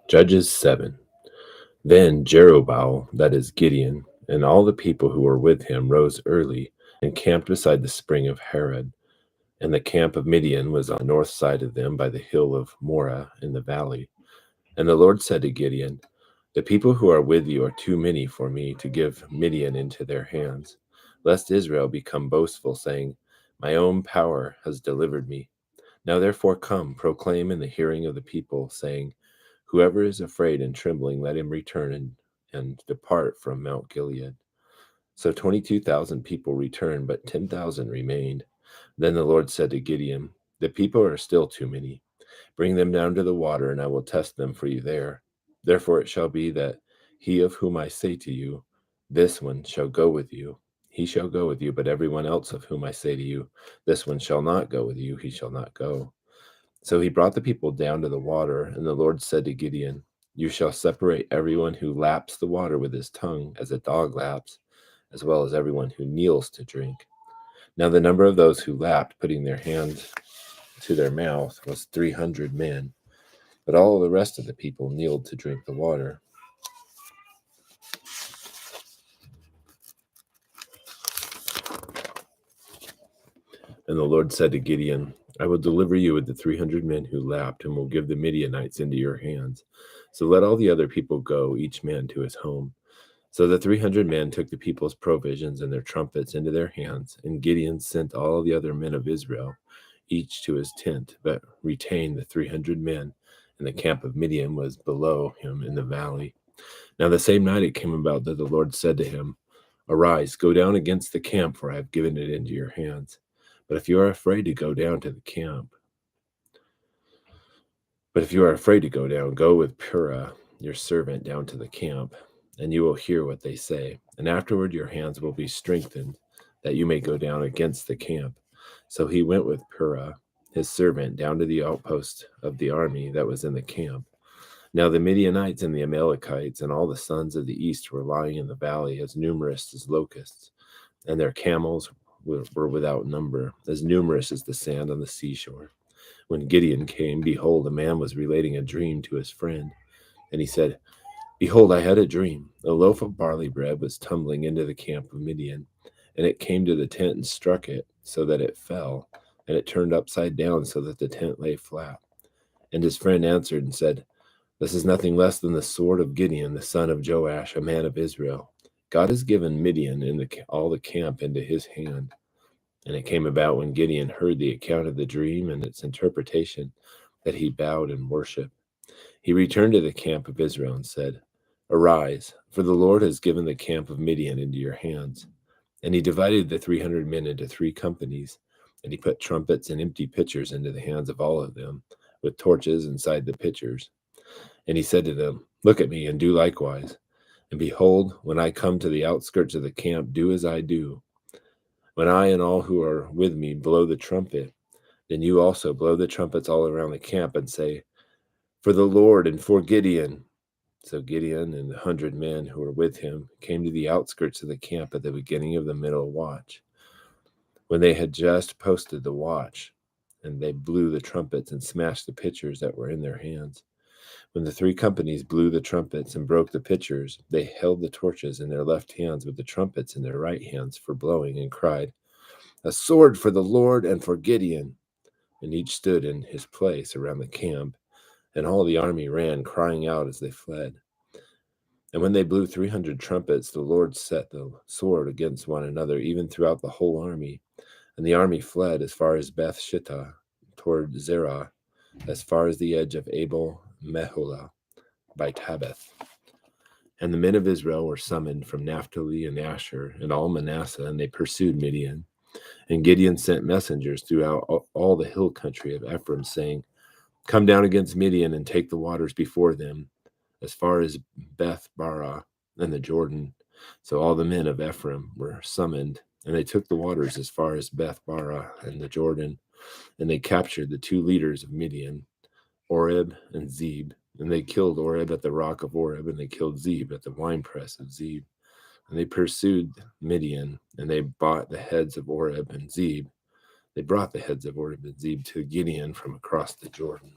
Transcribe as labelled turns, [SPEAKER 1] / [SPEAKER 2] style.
[SPEAKER 1] Judges 7. Then Jerubbaal, that is Gideon, and all the people who were with him rose early and camped beside the spring of Harod. And the camp of Midian was on the north side of them by the hill of Moreh in the valley. And the Lord said to Gideon, "The people who are with you are too many for me to give Midian into their hands, lest Israel become boastful, saying, 'My own power has delivered me.' Now therefore come, proclaim in the hearing of the people, saying, 'Whoever is afraid and trembling, let him return and depart from Mount Gilead.' So 22,000 people returned, but 10,000 remained. Then the Lord said to Gideon, 'The people are still too many. Bring them down to the water, and I will test them for you there. Therefore it shall be that he of whom I say to you, This one shall go with you, he shall go with you, but everyone else of whom I say to you, This one shall not go with you, he shall not go.' So he brought the people down to the water, and the Lord said to Gideon, 'You shall separate everyone who laps the water with his tongue, as a dog laps, as well as everyone who kneels to drink.' Now the number of those who lapped, putting their hands to their mouth, was 300 men, but all the rest of the people kneeled to drink the water. And the Lord said to Gideon, 'I will deliver you with the 300 men who lapped, and will give the Midianites into your hands. So let all the other people go, each man to his home.' So the 300 men took the people's provisions and their trumpets into their hands, and Gideon sent all the other men of Israel, each to his tent, but retained the 300 men, and the camp of Midian was below him in the valley. Now the same night it came about that the Lord said to him, 'Arise, go down against the camp, for I have given it into your hands. But if you are afraid to go down to the camp, but if you are afraid to go down, go with Purah, your servant, down to the camp, and you will hear what they say. And afterward your hands will be strengthened, that you may go down against the camp.' So he went with Purah, his servant, down to the outpost of the army that was in the camp. Now the Midianites and the Amalekites and all the sons of the east were lying in the valley, as numerous as locusts, and their camels were without number, as numerous as the sand on the seashore. When Gideon came, behold, a man was relating a dream to his friend. And he said, 'Behold, I had a dream. A loaf of barley bread was tumbling into the camp of Midian, and it came to the tent and struck it, so that it fell, and it turned upside down, so that the tent lay flat.' And his friend answered and said, 'This is nothing less than the sword of Gideon, the son of Joash, a man of Israel. God has given Midian and all the camp into his hand.' And it came about when Gideon heard the account of the dream and its interpretation, that he bowed and worshipped. He returned to the camp of Israel and said, 'Arise, for the Lord has given the camp of Midian into your hands.' And he divided the 300 men into 3 companies, and he put trumpets and empty pitchers into the hands of all of them, with torches inside the pitchers. And he said to them, 'Look at me and do likewise. And behold, when I come to the outskirts of the camp, do as I do. When I and all who are with me blow the trumpet, then you also blow the trumpets all around the camp and say, For the Lord and for Gideon.' So Gideon and the 100 men who were with him came to the outskirts of the camp at the beginning of the middle watch, when they had just posted the watch, and they blew the trumpets and smashed the pitchers that were in their hands. When the 3 companies blew the trumpets and broke the pitchers, they held the torches in their left hands with the trumpets in their right hands for blowing, and cried, 'A sword for the Lord and for Gideon!' And each stood in his place around the camp, and all the army ran, crying out as they fled. And when they blew 300 trumpets, the Lord set the sword against one another, even throughout the whole army. And the army fled as far as Beth Shittah, toward Zerah, as far as the edge of Abel Meholah by Tabbath. And the men of Israel were summoned from Naphtali and Asher and all Manasseh, and they pursued Midian. And Gideon sent messengers throughout all the hill country of Ephraim, saying, 'Come down against Midian and take the waters before them, as far as Beth Barah and the Jordan.' So all the men of Ephraim were summoned, and they took the waters as far as Beth Barah and the Jordan. And they captured the 2 leaders of Midian, Oreb and Zeb. And they killed Oreb at the rock of Oreb, and they killed Zeb at the winepress of Zeb. And they pursued Midian, and they brought the heads of Oreb and Zeb. They brought the heads of Oreb and Zeb to Gideon from across the Jordan.